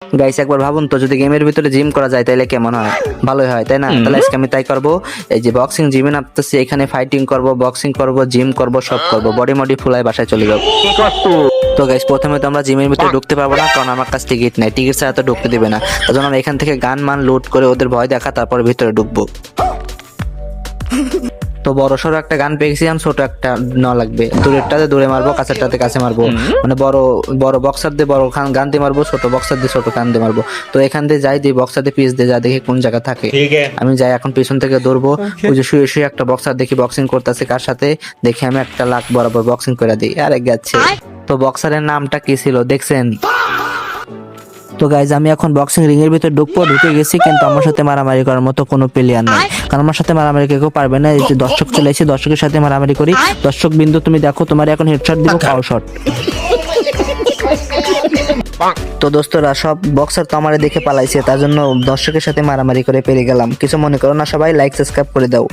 Guys একবার ভাবুন তো, যদি গেমের ভিতরে জিম করা যায় তাহলে কেমন হয়? ভালোই হয়, তাই না? তাহলে আজকে আমি তাই করবো। এই যে বক্সিং জিমে নামতেছি, এখানে ফাইটিং করব, বক্সিং করব, জিম করব, সব করব, বডি মডি ফুলায় বাসায় চলে যাবো। তো গাইস প্রথমে তো আমরা জিমের ভিতরে ঢুকতে পারবো না, কারণ আমার কাছে টিকিট নাই, টিকিট ছাড়া তো ঢুকতে দিবে না। তার জন্য আমরা এখান থেকে গান মান লুট করে ওদের ভয় দেখা, তারপর ভিতরে ঢুকবো। তো বড় সড়ো একটা গান পেয়েছিলাম, ছোট একটা নেওয়া লাগবে। দূরেরটাতে দূরে মারবো, কাছেরটাতে কাছে মারবো। মানে বড় বড় বক্সার দিয়ে বড় গান দিয়ে মারবো, ছোট বক্সার দিয়ে ছোট গান দিয়ে মারবো। তো এখান দিয়ে যাই, দিয়ে বক্সার দিয়ে পিস দিয়ে যা, দেখি কোন জায়গা থাকে। আমি যাই এখন পিছন থেকে দৌড়বো। ওই যে শুয়ে শুয়ে একটা বক্সার দেখি বক্সিং করতেছে কার সাথে, দেখি আমি একটা লাখ বরাবর বক্সিং করে দিই। আরে গেছে। তো বক্সারের নামটা কি ছিল দেখছেন? তো গাইজ আমি এখন বক্সিং রিং এর ভিতরে ঢুকে গেছি, কিন্তু আমার সাথে মারামারি করার মতো কোনো প্লেয়ার নাই, কারণ আমার সাথে মারামারি কেউ পারবে না। এই যে দর্শক চলে এসেছে, দর্শকের সাথে মারামারি করি। দর্শক বিন্দু তুমি দেখো, তোমার এখন হেডশট দিব, পাও শট। তো দোস্তরা, সব বক্সার তো আমারে দেখে পালাইছে, তার জন্য দর্শকের সাথে মারামারি করে পেরে গেলাম। কিছু মনে করো না সবাই, লাইক সাবস্ক্রাইব করে দাও।